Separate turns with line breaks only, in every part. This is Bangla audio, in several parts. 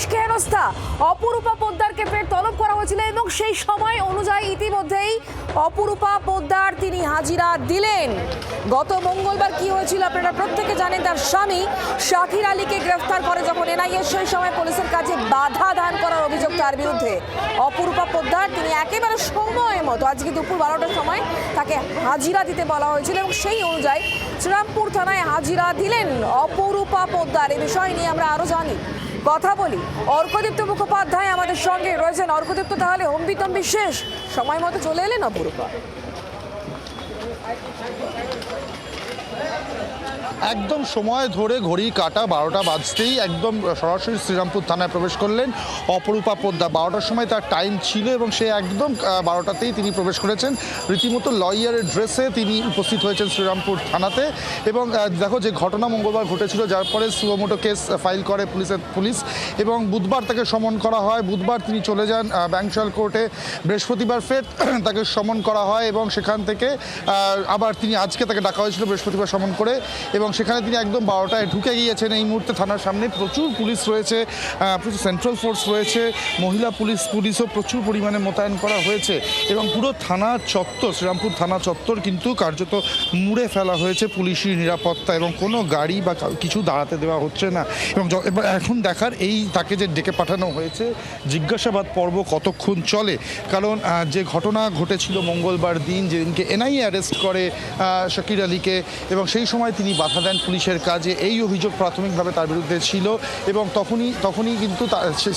পুলিশকে হেনস্থা, অপরূপা পোদ্দারকে ফের তলব করা হয়েছিল এবং সেই সময় অনুযায়ী ইতিমধ্যেই অপরূপা পোদ্দার তিনি হাজিরা দিলেন। গত মঙ্গলবার কি হয়েছিল আপনারা প্রত্যেকে জানেন। তার স্বামী শাকির আলীকে গ্রেফতার করে যখন এনআইএ, সেই সময় পুলিশের কাছে বাধা দান করার অভিযোগ তার বিরুদ্ধে। অপরূপা পোদ্দার তিনি একেবারে সময় মতো আজকে দুপুর 12টার সময় তাকে হাজিরা দিতে বলা হয়েছিল এবং সেই অনুযায়ী শ্রীরামপুর থানায় হাজিরা দিলেন অপরূপা পোদ্দার। এই বিষয় নিয়ে আমরা আরো জানি, কথা বলি। অর্কদীপ্ত মুখোপাধ্যায় আমাদের সঙ্গে রয়েছেন। অর্কদীপ্ত, তাহলে হম্বিতম্বি শেষ, সময় মতো চলে এলেন অপরূপা?
একদম সময় ধরে ঘড়ি কাটা 12টা বাজতেই একদম সরাসরি শ্রীরামপুর থানায় প্রবেশ করলেন অপরূপা পোদ্দার। 12টার সময় তার টাইম ছিল এবং সে একদম 12টাতেই তিনি প্রবেশ করেছেন। রীতিমতো লয়ারের ড্রেসে তিনি উপস্থিত হয়েছেন শ্রীরামপুর থানাতে। এবং দেখো, যে ঘটনা মঙ্গলবার ঘটেছিল, যার পরে সুমোটো কেস ফাইল করে পুলিশ এবং বুধবার তাকে সমন করা হয়। বুধবার তিনি চলে যান ব্যাংশাল কোর্টে। বৃহস্পতিবার ফের তাকে সমন করা হয় এবং সেখান থেকে আবার তিনি আজকে তাকে ডাকা হয়েছিল বৃহস্পতিবার সমন করে, এবং সেখানে তিনি একদম 12টায় ঢুকে গিয়েছেন। এই মুহূর্তে থানার সামনে প্রচুর পুলিশ রয়েছে, প্রচুর সেন্ট্রাল ফোর্স রয়েছে, মহিলা পুলিশও প্রচুর পরিমাণে মোতায়েন করা হয়েছে এবং পুরো থানা চত্বর, শ্রীরামপুর থানা চত্বর কিন্তু কার্যত মুড়ে ফেলা হয়েছে পুলিশি নিরাপত্তা, এবং কোনো গাড়ি বা কিছু দাঁড়াতে দেওয়া হচ্ছে না। এবং এখন দেখার এই তাকে যে ডেকে পাঠানো হয়েছে, জিজ্ঞাসাবাদ পর্ব কতক্ষণ চলে। কারণ যে ঘটনা ঘটেছিল মঙ্গলবার দিন, যেদিনকে এনআইএ অ্যারেস্ট করে শাকির আলীকে এবং সেই সময় তিনি বাধা দেন পুলিশের কাজে, এই অভিযোগ প্রাথমিকভাবে তার বিরুদ্ধে ছিল এবং তখনই কিন্তু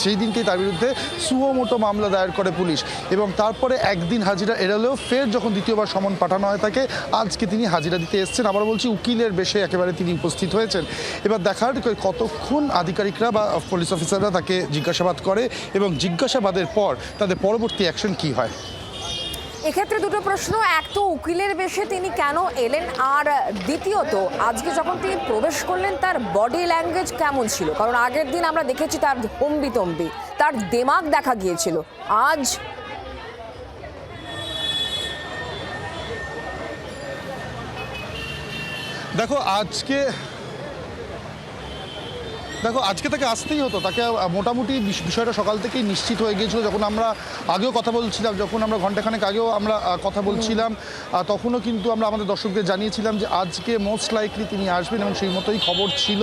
সেই দিনকেই তার বিরুদ্ধে সুমোটো মামলা দায়ের করে পুলিশ। এবং তারপরে একদিন হাজিরা এড়ালেও ফের যখন দ্বিতীয়বার সমন পাঠানো হয় তাকে, আজকে তিনি হাজিরা দিতে এসেছেন। আবার বলছি, উকিলের বেশে একেবারে তিনি উপস্থিত হয়েছেন। এবার দেখার কতক্ষণ আধিকারিকরা বা পুলিশ অফিসাররা তাকে জিজ্ঞাসাবাদ করে এবং জিজ্ঞাসাবাদের পর তাদের পরবর্তী অ্যাকশন কী হয়।
এক্ষেত্রে দুটো প্রশ্ন, এক তো উকিলের বেশে তিনি কেন এলেন, আর দ্বিতীয়ত আজকে যখন তিনি প্রবেশ করলেন তার বডি ল্যাঙ্গুয়েজ কেমন ছিল? কারণ আগের দিন আমরা দেখেছি তার হম্বিতম্বি, তার দেমাগ দেখা গিয়েছিল। আজ
দেখো আজকে তাকে আসতেই হতো। তাকে মোটামুটি বিষয়টা সকাল থেকেই নিশ্চিত হয়ে গিয়েছিল। যখন আমরা আগেও কথা বলছিলাম, যখন আমরা ঘন্টাখানেক আগেও আমরা কথা বলছিলাম, তখনও কিন্তু আমরা আমাদের দর্শকদের জানিয়েছিলাম যে আজকে মোস্ট লাইকলি তিনি আসবেন এবং সেই মতোই খবর ছিল।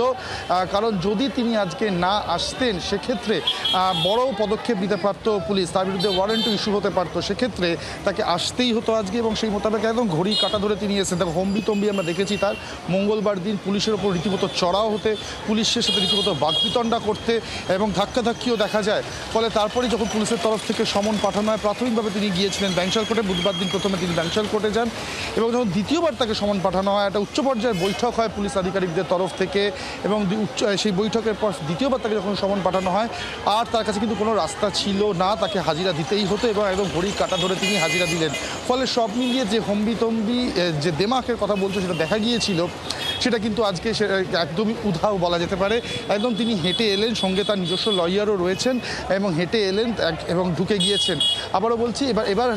কারণ যদি তিনি আজকে না আসতেন সেক্ষেত্রে বড় পদক্ষেপ নিতে পারত পুলিশ, তার বিরুদ্ধে ওয়ারেন্টও ইস্যু হতে পারতো। সেক্ষেত্রে তাকে আসতেই হতো আজকে এবং সেই মোতাবেক একদম ঘড়ি কাটা ধরে তিনি এসেছেন। দেখো, হম্বিতম্বি আমরা দেখেছি তার। মঙ্গলবার দিন পুলিশের ওপর রীতিমতো চড়াও হতে, পুলিশের সাথে রীতিমতো বাকবিতণ্ডা করতে এবং ধাক্কাধাক্কিও দেখা যায়। ফলে তারপরেই যখন পুলিশের তরফ থেকে সমন পাঠানো হয়, প্রাথমিকভাবে তিনি গিয়েছিলেন ব্যাংশাল কোর্টে। বুধবার দিন প্রথমে তিনি ব্যাংশাল কোর্টে যান এবং যখন দ্বিতীয়বার তাকে সমন পাঠানো হয়, একটা উচ্চ পর্যায়ের বৈঠক হয় পুলিশ আধিকারিকদের তরফ থেকে এবং সেই বৈঠকের পর দ্বিতীয়বার তাকে যখন সমন পাঠানো হয়, আর তার কাছে কিন্তু কোনো রাস্তা ছিল না, তাকে হাজিরা দিতেই হতো এবং একদম ঘড়ি কাটা ধরে তিনি হাজিরা দিলেন। ফলে সব মিলিয়ে যে হম্বিতম্বি যে দেমাকের কথা বলছো সেটা দেখা গিয়েছিল, সেটা কিন্তু আজকে একদমই উধাও বলা যেতে পারে। একদম তিনি হেঁটে এলেন, সঙ্গে তার নিজস্ব লয়ারও রয়েছেন এবং হেঁটে এলেন এবং ঢুকে গিয়েছেন। আবারও বলছি, এবার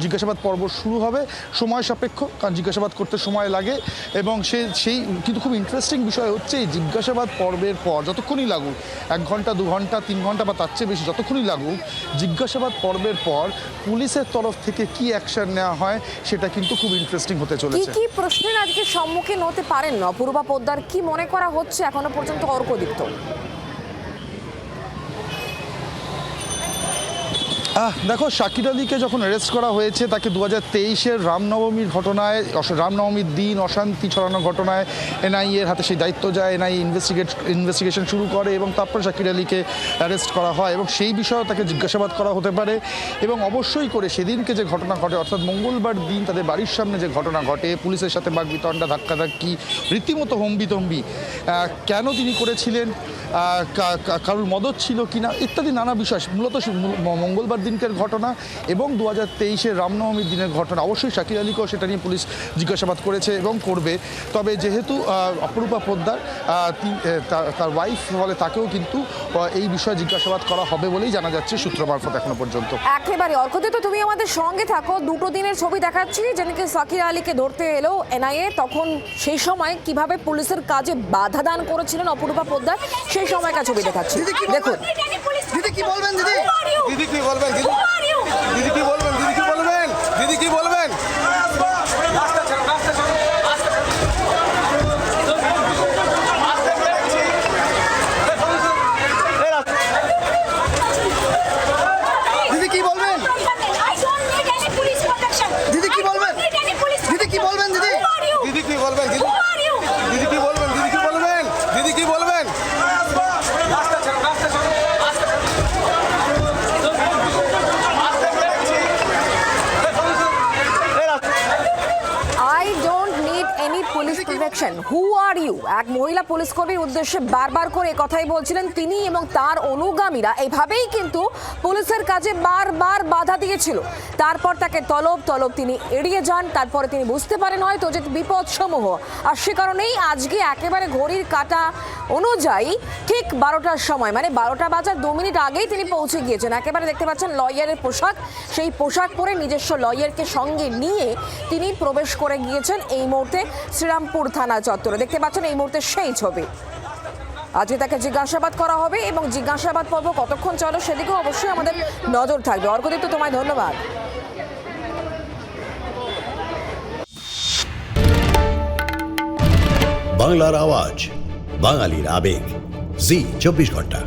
জিজ্ঞাসাবাদ পর্ব শুরু হবে। সময় সাপেক্ষ, কারণ জিজ্ঞাসাবাদ করতে সময় লাগে এবং সেই কিন্তু খুব ইন্টারেস্টিং বিষয় হচ্ছে এই জিজ্ঞাসাবাদ পর্বের পর যতক্ষণই লাগুক, 1 ঘন্টা 2 ঘন্টা 3 ঘন্টা বা তার চেয়ে বেশি যতক্ষণই লাগুক, জিজ্ঞাসাবাদ পর্বের পর পুলিশের তরফ থেকে কি অ্যাকশন নেওয়া হয় সেটা কিন্তু খুব ইন্টারেস্টিং হতে চলেছে।
কি প্রশ্নের আজকে সম্মুখীন হতে পারেন অপরূপা পোদ্দার, কি মনে করা হচ্ছে এখনো পর্যন্ত অর্কদীপ্ত?
দেখো, শাকির আলীকে যখন অ্যারেস্ট করা হয়েছে, তাকে 2023-এর রামনবমীর ঘটনায়, রামনবমীর দিন অশান্তি ছড়ানোর ঘটনায় এনআইএর হাতে সেই দায়িত্ব যায়। এনআইএ ইনভেস্টিগেশন শুরু করে এবং তারপর শাকির আলীকে অ্যারেস্ট করা হয় এবং সেই বিষয়ে তাকে জিজ্ঞাসাবাদ করা হতে পারে। এবং অবশ্যই করে সেদিনকে যে ঘটনা ঘটে, অর্থাৎ মঙ্গলবার দিন তাদের বাড়ির সামনে যে ঘটনা ঘটে, পুলিশের সাথে বাকবিতণ্ডা, ধাক্কাধাক্কি, রীতিমতো হম্বিতম্বি, কেন তিনি করেছিলেন, কারোর মদত ছিল কিনা ইত্যাদি নানা বিষয়। মূলত মঙ্গলবার দিন দিনকার ঘটনা এবং 2023-এর রামনবমীর দিনের ঘটনা। অবশ্যই শাকির আলীকেও সেটা নিয়ে পুলিশ জিজ্ঞাসাবাদ করেছে এবং করবে। তবে যেহেতু অপরূপা পোদ্দার তার ওয়াইফ ফলে তাকেও কিন্তু এই বিষয়ে জিজ্ঞাসাবাদ করা হবে বলেই জানা যাচ্ছে সূত্র মারফত এখনো পর্যন্ত।
একেবারে অর্কতে তো তুমি আমাদের সঙ্গে থাকো, দুটো দিনের ছবি দেখাচ্ছি যেদিকে শাকির আলীকে ধরতে এলো এনআইএ, তখন সেই সময় কিভাবে পুলিশের কাজে বাধা দান করেছিলেন অপরূপা পোদ্দার সেই সময়কার ছবি দেখাচ্ছি দেখুন।
দিদি কি বলবেন? দিদি কি বলবেন? দিদি কি বলবেন? দিদি কি বলবেন? দিদি কি বলবেন? দিদি কি বলবেন? দিদি কি বলবেন? দিদি কি বলবেন? দিদি কি বলবেন? দিদি কি বলবেন? দিদি কি বলবেন? দিদি কি বলবেন?
I don't need any police protection. Who are you? এক মহিলা পুলিশ কর্মীর উদ্দেশ্যে বারবার করে কথাই বলছিলেন তিনি এবং তার অনুগামীরা এইভাবেই কিন্তু পুলিশের কাজে বারবার বাধা দিয়েছিল। তারপর তাকে তলব তিনি এড়িয়ে যান। তারপরে তিনি বুঝতে পারেন হয়তো যে বিপদ সমূহ, আর সে কারণেই আজকে একেবারে ঘড়ির কাঁটা অনুযায়ী ঠিক 12টার সময়, মানে 12টা বাজার 2 মিনিট আগেই তিনি পৌঁছে গিয়েছেন। একেবারে দেখতে পাচ্ছেন লয়ারের পোশাক, সেই পোশাক পরে নিজস্ব লয়ারকে সঙ্গে নিয়ে তিনি প্রবেশ করে গিয়েছেন এই মুহূর্তে শ্রীরামপুর থানা চত্বরে। দেখতে পাচ্ছেন এই মুহূর্তে সেই ছবি। আজকে তাকে জিজ্ঞাসাবাদ করা হবে এবং জিজ্ঞাসাবাদ পর্ব কতক্ষণ চলো সেদিকেও অবশ্যই আমাদের নজর থাকবে। অর্কদীপ্ত, তোমায় ধন্যবাদ।
বাংলার আওয়াজ, বাঙালির আবেগ, জি 24 ঘন্টা।